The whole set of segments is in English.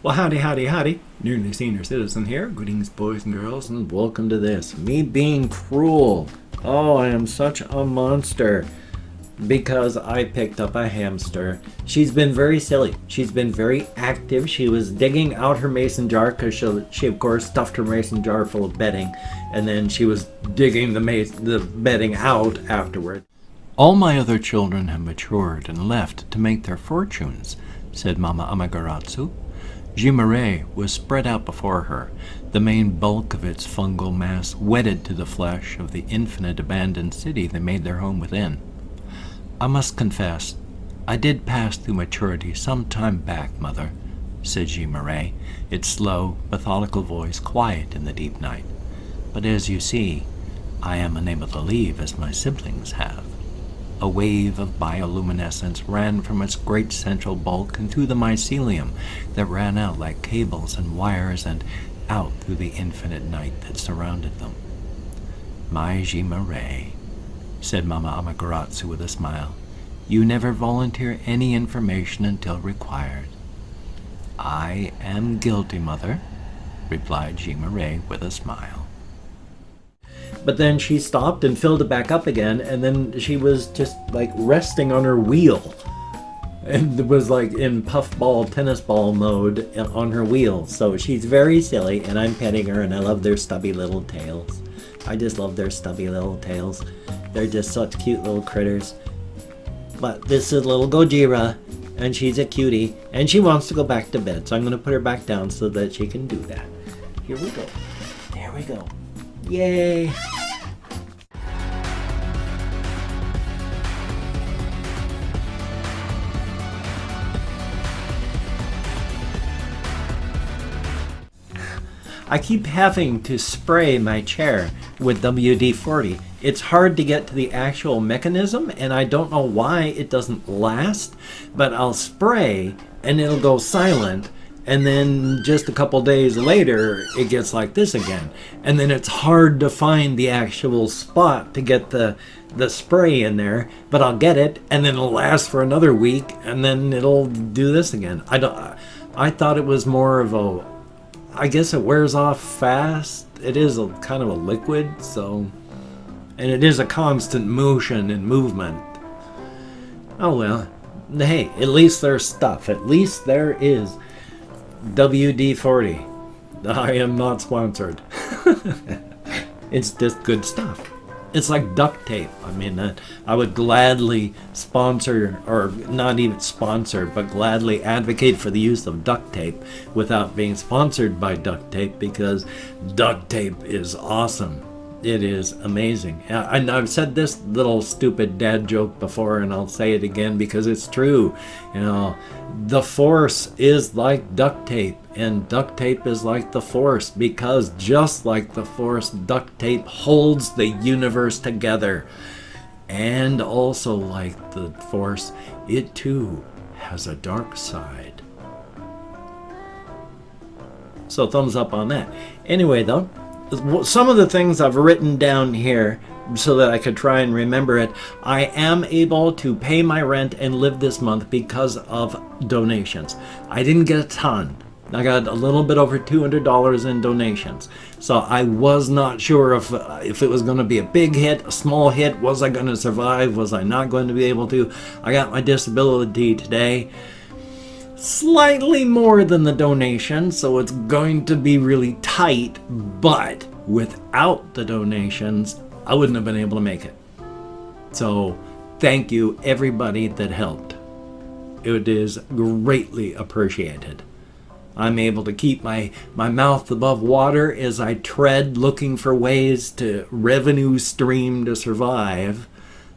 Well, howdy, howdy, howdy. Nearly Senior Citizen here. Greetings, boys and girls, and welcome to this. Me being cruel. Oh, I am such a monster. Because I picked up a hamster. She's been very silly. She's been very active. She was digging out her mason jar because she of course stuffed her mason jar full of bedding, and then she was digging the bedding out afterward. All my other children have matured and left to make their fortunes, said Mama Amagaratsu. Gazire was spread out before her, the main bulk of its fungal mass wedded to the flesh of the infinite abandoned city they made their home within. I must confess, I did pass through maturity some time back, Mother, said Gazire, its slow, methodical voice quiet in the deep night. But as you see, I am unable to leave as my siblings have. A wave of bioluminescence ran from its great central bulk into the mycelium that ran out like cables and wires and out through the infinite night that surrounded them. My Gazire, said Mama Amagaratsu with a smile, you never volunteer any information until required. I am guilty, Mother, replied Gazire with a smile. But then she stopped and filled it back up again, and then she was just like resting on her wheel. And it was like in puffball, tennis ball mode on her wheel. So she's very silly, and I'm petting her, and I love their stubby little tails. I just love their stubby little tails. They're just such cute little critters. But this is little Gojira, and she's a cutie, and she wants to go back to bed. So I'm going to put her back down so that she can do that. Here we go. There we go. Yay! I keep having to spray my chair with WD-40. It's hard to get to the actual mechanism, and I don't know why it doesn't last, but I'll spray and it'll go silent, and then just a couple days later it gets like this again. And then it's hard to find the actual spot to get the spray in there, but I'll get it, and then it'll last for another week, and then it'll do this again. I thought it was more of a, I guess it wears off fast. It is a kind of a liquid, so, and it is a constant motion and movement. Oh well, hey, at least there's stuff. At least there is WD-40. I am not sponsored. It's just good stuff. It's like duct tape. I mean, I would gladly sponsor, or not even sponsor, but gladly advocate for the use of duct tape without being sponsored by duct tape, because duct tape is awesome. It is amazing. And I've said this little stupid dad joke before, and I'll say it again because it's true. You know, the Force is like duct tape, and duct tape is like the Force, because just like the Force, duct tape holds the universe together. And also like the Force, it too has a dark side. So thumbs up on that. Anyway though, some of the things I've written down here so that I could try and remember it. I am able to pay my rent and live this month because of donations. I didn't get a ton. I got a little bit over $200 in donations. So I was not sure if it was going to be a big hit, a small hit. Was I going to survive? Was I not going to be able to? I got my disability today. Slightly more than the donation, so it's going to be really tight, but without the donations, I wouldn't have been able to make it. So thank you everybody that helped. It is greatly appreciated. I'm able to keep my mouth above water as I tread looking for ways to revenue stream to survive.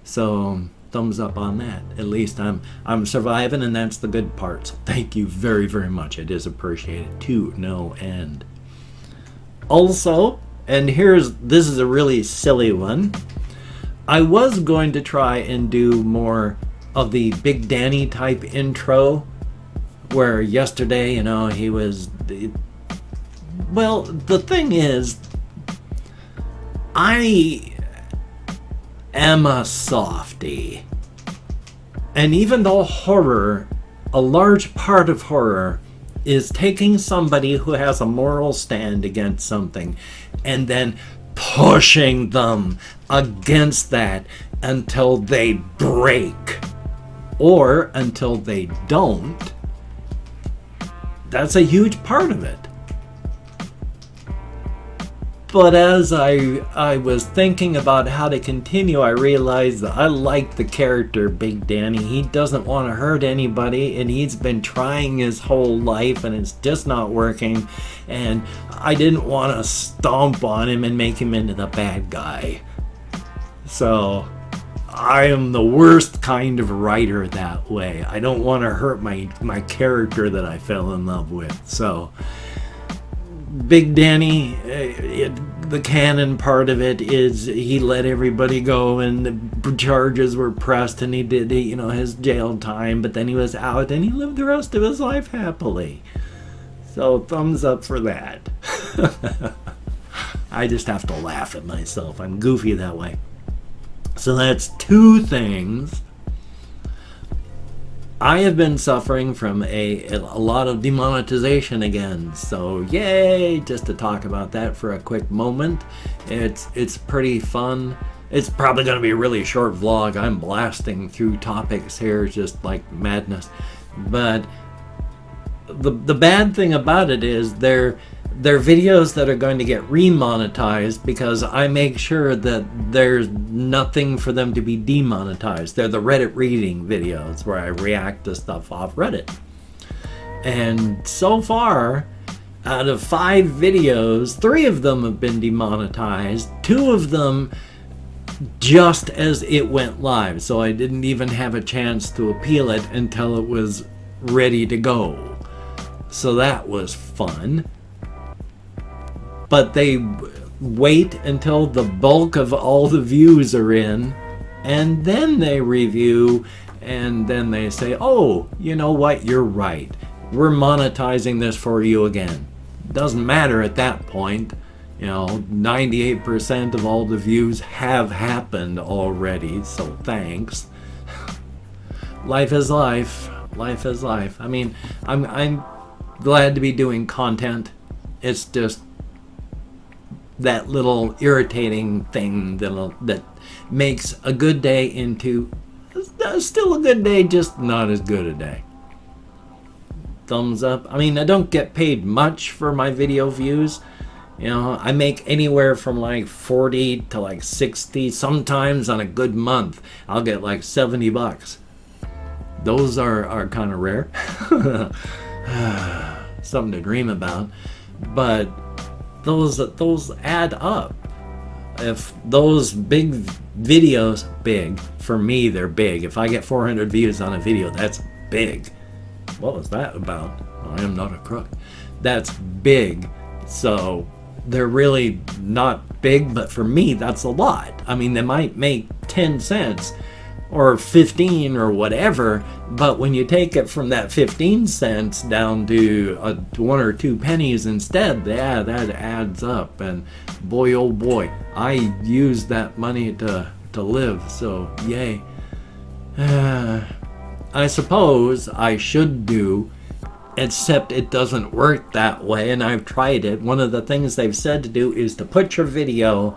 So thumbs up on that. At least I'm surviving, and that's the good part. So thank you very, very much. It is appreciated to no end. Also, and this is a really silly one. I was going to try and do more of the Big Danny type intro, where yesterday, you know, he was, well, the thing is, I am a softie. And even though horror, a large part of horror is taking somebody who has a moral stand against something and then pushing them against that until they break or until they don't. That's a huge part of it. But as I was thinking about how to continue, I realized that I like the character Big Danny. He doesn't want to hurt anybody, and he's been trying his whole life, and it's just not working. And I didn't want to stomp on him and make him into the bad guy. So I am the worst kind of writer that way. I don't want to hurt my character that I fell in love with. So Big Danny, the canon part of it is he let everybody go and the charges were pressed and he did his jail time, but then he was out and he lived the rest of his life happily. So thumbs up for that. I just have to laugh at myself. I'm goofy that way. So that's two things. I have been suffering from a lot of demonetization again, so yay, just to talk about that for a quick moment. It's pretty fun. It's probably going to be a really short vlog. I'm blasting through topics here just like madness. But the bad thing about it is they're videos that are going to get remonetized because I make sure that there's nothing for them to be demonetized. They're the Reddit reading videos where I react to stuff off Reddit. And so far, out of 5 videos, 3 of them have been demonetized. 2 of them just as it went live. So I didn't even have a chance to appeal it until it was ready to go. So that was fun. But they wait until the bulk of all the views are in, and then they review, and then they say, oh, you know what, you're right. We're monetizing this for you again. Doesn't matter at that point. 98% of all the views have happened already, so thanks. Life is life. Life is life. I mean, I'm glad to be doing content. It's just that little irritating thing that makes a good day into still a good day, just not as good a day. Thumbs up. I mean, I don't get paid much for my video views. I make anywhere from like 40 to like 60. Sometimes on a good month, I'll get like $70. Those are kind of rare. Something to dream about. But those add up. If those big videos, big, for me they're big. If I get 400 views on a video, that's big. What was that about? I am not a crook. That's big. So they're really not big, but for me that's a lot. I mean, they might make 10 cents or 15 or whatever, but when you take it from that 15 cents down to 1 or 2 pennies instead, yeah, that adds up. And boy, oh boy, I use that money to live, so yay. I suppose I should do, except it doesn't work that way, and I've tried it. One of the things they've said to do is to put your video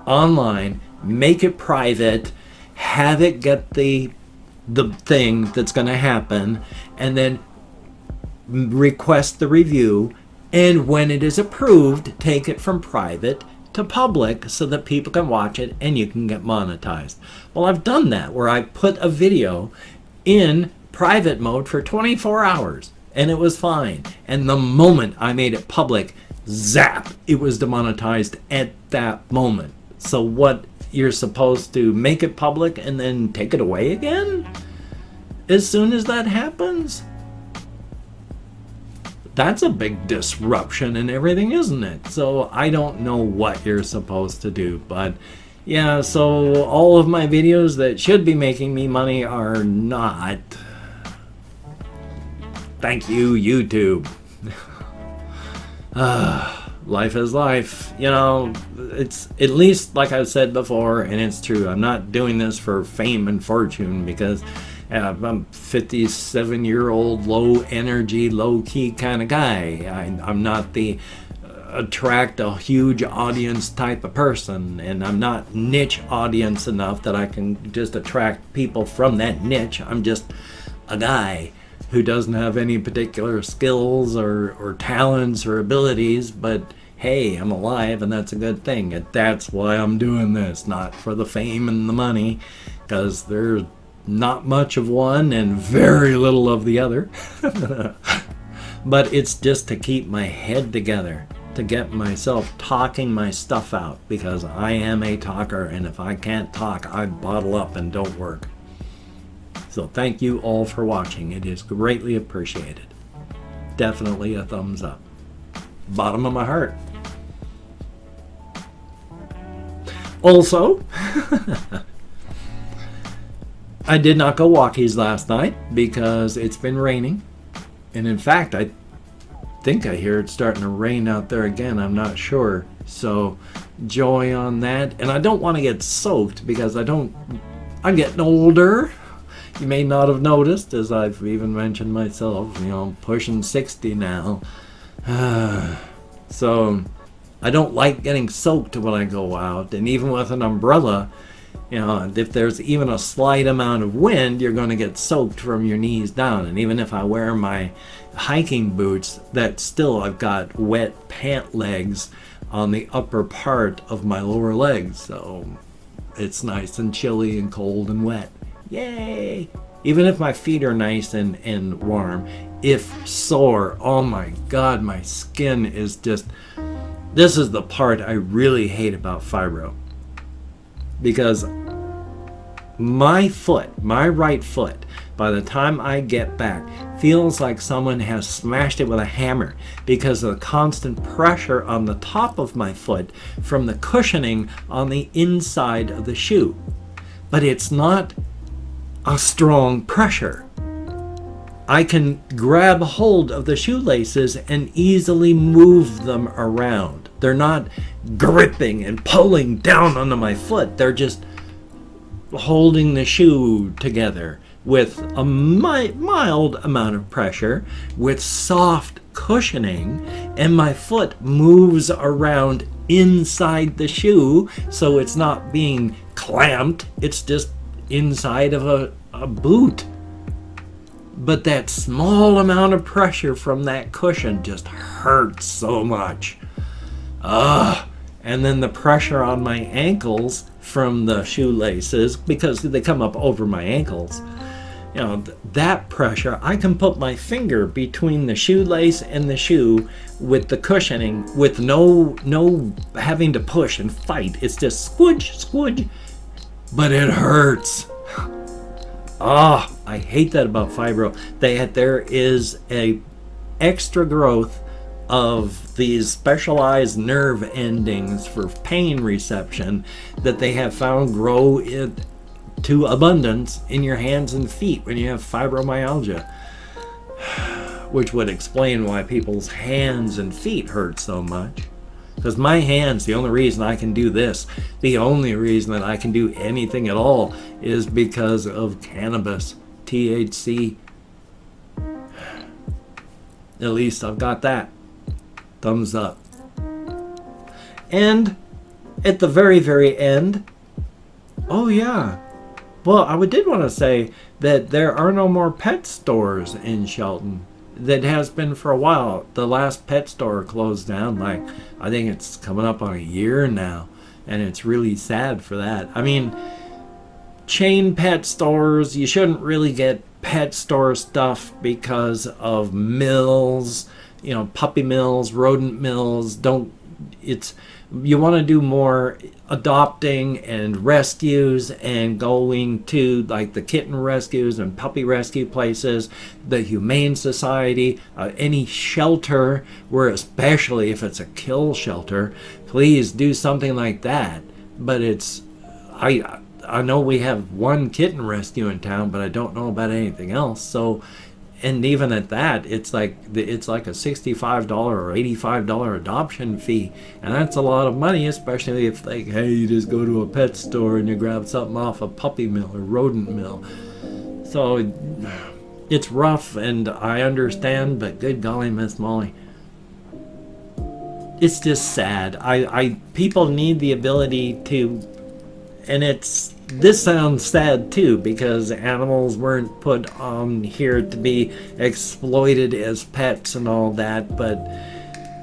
online, make it private, have it get the thing that's going to happen, and then request the review, and when it is approved, take it from private to public so that people can watch it and you can get monetized. Well, I've done that where I put a video in private mode for 24 hours and it was fine. And the moment I made it public, zap, it was demonetized at that moment. So what, you're supposed to make it public and then take it away again as soon as that happens? That's a big disruption in everything, isn't it? So I don't know what you're supposed to do, but yeah, so all of my videos that should be making me money are not. Thank you, YouTube. Life is life. It's at least like I've said before, and it's true. I'm not doing this for fame and fortune because I'm a 57-year-old, low energy, low key kind of guy. I'm not the attract a huge audience type of person, and I'm not niche audience enough that I can just attract people from that niche. I'm just a guy who doesn't have any particular skills or talents or abilities, but hey, I'm alive, and that's a good thing. And that's why I'm doing this, not for the fame and the money, because there's not much of one and very little of the other. But it's just to keep my head together, to get myself talking my stuff out, because I am a talker, and if I can't talk, I bottle up and don't work. So thank you all for watching. It is greatly appreciated. Definitely a thumbs up. Bottom of my heart. Also, I did not go walkies last night because it's been raining. And in fact, I think I hear it starting to rain out there again. I'm not sure. So joy on that. And I don't want to get soaked because I'm getting older. You may not have noticed, as I've even mentioned myself, pushing 60 now. So I don't like getting soaked when I go out. And even with an umbrella, if there's even a slight amount of wind, you're going to get soaked from your knees down. And even if I wear my hiking boots, I've got wet pant legs on the upper part of my lower legs. So it's nice and chilly and cold and wet. Yay! Even if my feet are nice and warm, if sore, oh my God, my skin is just... This is the part I really hate about fibro. Because my right foot, by the time I get back, feels like someone has smashed it with a hammer because of the constant pressure on the top of my foot from the cushioning on the inside of the shoe. But it's not a strong pressure. I can grab hold of the shoelaces and easily move them around. They're not gripping and pulling down onto my foot. They're just holding the shoe together with a mild amount of pressure, with soft cushioning, and my foot moves around inside the shoe, so it's not being clamped. It's just inside of a boot. But that small amount of pressure from that cushion just hurts so much. And then the pressure on my ankles from the shoelaces, because they come up over my ankles, that pressure, I can put my finger between the shoelace and the shoe with the cushioning, with no having to push and fight. It's just squidge, but it hurts. I hate that about fibro. There is a extra growth of these specialized nerve endings for pain reception that they have found grow to abundance in your hands and feet when you have fibromyalgia, which would explain why people's hands and feet hurt so much. Because my hands, the only reason I can do this, the only reason that I can do anything at all is because of cannabis, THC. At least I've got that. Thumbs up. And at the very, very end, oh yeah, well, I did want to say that there are no more pet stores in Shelton. That has been for a while. The last pet store closed down, I think it's coming up on a year now, and it's really sad for that. I mean, chain pet stores, you shouldn't really get pet store stuff because of mills, puppy mills, rodent mills. You want to do more adopting and rescues and going to the kitten rescues and puppy rescue places, the Humane Society, any shelter, where especially if it's a kill shelter, please do something like that. But I know we have one kitten rescue in town, but I don't know about anything else. So, and even at that, it's like a $65 or $85 adoption fee, and that's a lot of money, especially if hey, you just go to a pet store and you grab something off a puppy mill or rodent mill. So it's rough, and I understand, but good golly, Miss Molly, it's just sad. People need the ability to, and this sounds sad too, because animals weren't put on here to be exploited as pets and all that, but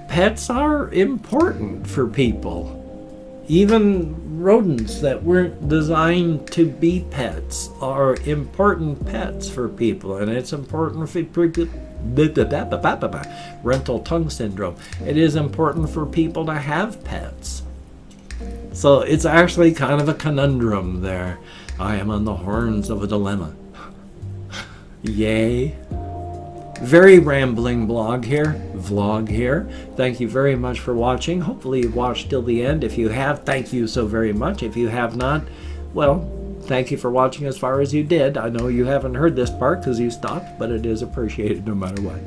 pets are important for people. Even rodents that weren't designed to be pets are important pets for people, and it's important for people. Rental tongue syndrome. It is important for people to have pets. So it's actually kind of a conundrum there. I am on the horns of a dilemma. Yay. Very rambling vlog here. Thank you very much for watching. Hopefully you've watched till the end. If you have, thank you so very much. If you have not, well, thank you for watching as far as you did. I know you haven't heard this part because you stopped, but it is appreciated no matter what.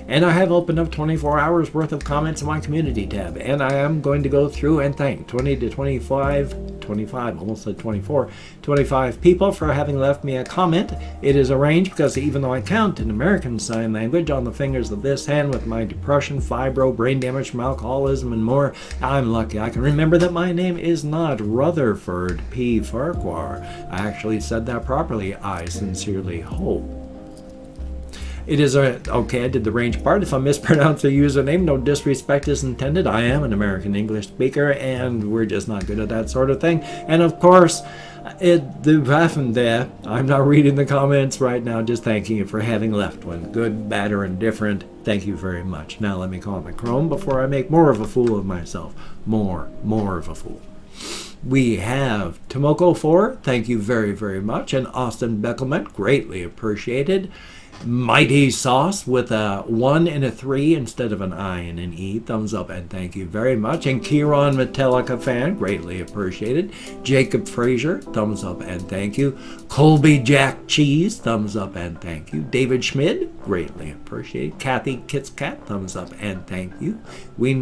And I have opened up 24 hours worth of comments in my community tab, and I am going to go through and thank 20 to 25, almost said 24, 25 people for having left me a comment. It is arranged because even though I count in American Sign Language on the fingers of this hand with my depression, fibro, brain damage from alcoholism, and more, I'm lucky I can remember that my name is not Rutherford P. Farquhar. I actually said that properly, I sincerely hope. It is okay, I did the range part. If I mispronounce a username, no disrespect is intended. I am an American English speaker, and we're just not good at that sort of thing. And of course, I'm not reading the comments right now, just thanking you for having left one. Good, bad, or indifferent, thank you very much. Now let me call my Chrome before I make more of a fool of myself. More of a fool. We have Tomoko4, thank you very, very much. And Austin Beckelman, greatly appreciated. Mighty Sauce with a 1 and a 3 instead of an I and an E. Thumbs up and thank you very much. And Kieran Metallica fan, greatly appreciated. Jacob Frazier, thumbs up and thank you. Colby Jack Cheese, thumbs up and thank you. David Schmid, greatly appreciated. Kathy Kitscat, thumbs up and thank you. We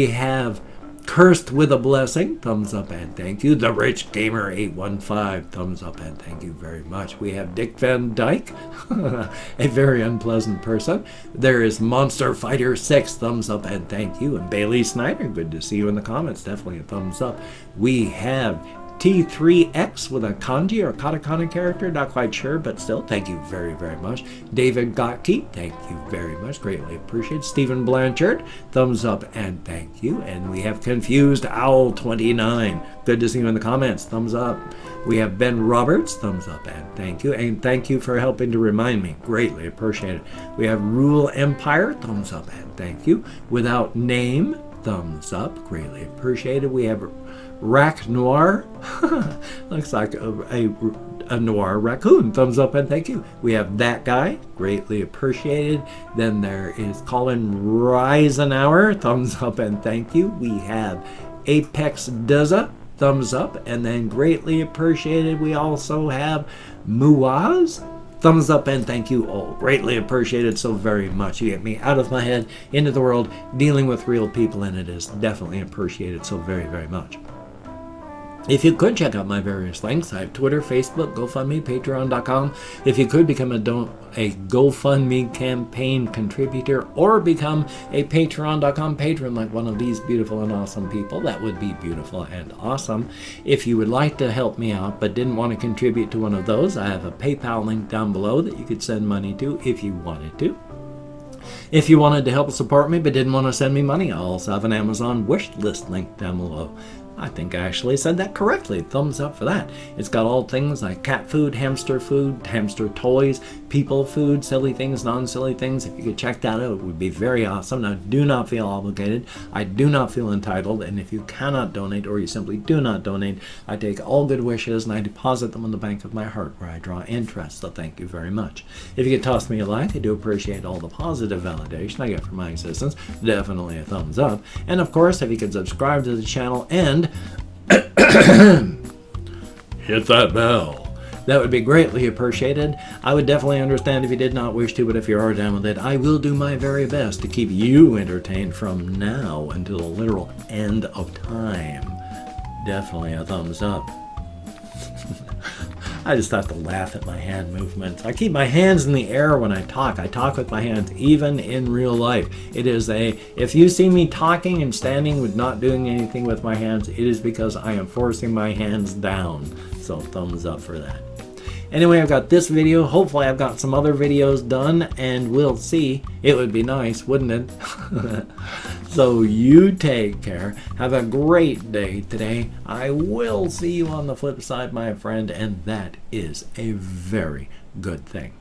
have Cursed with a Blessing, thumbs up and thank you. The Rich Gamer 815, thumbs up and thank you very much. We have Dick Van Dyke, a very unpleasant person. There is Monster Fighter 6, thumbs up and thank you. And Bailey Snyder, good to see you in the comments, definitely a thumbs up. We have T3X with a kanji or katakana character, not quite sure, but still, thank you very, very much. David Gotke, thank you very much, greatly appreciated. Stephen Blanchard, thumbs up and thank you. And we have Confused Owl 29, good to see you in the comments, thumbs up. We have Ben Roberts, thumbs up and thank you. And thank you for helping to remind me, greatly appreciated. We have Rule Empire, thumbs up and thank you. Without Name, thumbs up, greatly appreciated. We have Rack Noir, looks like a noir raccoon, thumbs up and thank you. We have That Guy, greatly appreciated. Then there is Colin Reisenauer, thumbs up and thank you. We have Apex Duzza, thumbs up, and then greatly appreciated. We also have Muaz, thumbs up and thank you all. Greatly appreciated so very much. You get me out of my head, into the world, dealing with real people, and it is definitely appreciated so very, very much. If you could check out my various links, I have Twitter, Facebook, GoFundMe, Patreon.com. If you could become a GoFundMe campaign contributor or become a Patreon.com patron like one of these beautiful and awesome people, that would be beautiful and awesome. If you would like to help me out but didn't want to contribute to one of those, I have a PayPal link down below that you could send money to if you wanted to. If you wanted to help support me but didn't want to send me money, I also have an Amazon wish list link down below. I think I actually said that correctly. Thumbs up for that. It's got all things like cat food, hamster toys, people food, silly things, non-silly things. If you could check that out, it would be very awesome. Now, do not feel obligated. I do not feel entitled. And if you cannot donate or you simply do not donate, I take all good wishes and I deposit them in the bank of my heart where I draw interest. So thank you very much. If you could toss me a like, I do appreciate all the positive validation I get from my existence. Definitely a thumbs up. And of course, if you could subscribe to the channel and hit that bell, that would be greatly appreciated. I would definitely understand if you did not wish to, but if you are down with it, I will do my very best to keep you entertained from now until the literal end of time. Definitely a thumbs up. I just have to laugh at my hand movements. I keep my hands in the air when I talk. I talk with my hands, even in real life. It is if you see me talking and standing with not doing anything with my hands, it is because I am forcing my hands down. So thumbs up for that. Anyway, I've got this video. Hopefully I've got some other videos done, and we'll see. It would be nice, wouldn't it? So you take care. Have a great day today. I will see you on the flip side, my friend, and that is a very good thing.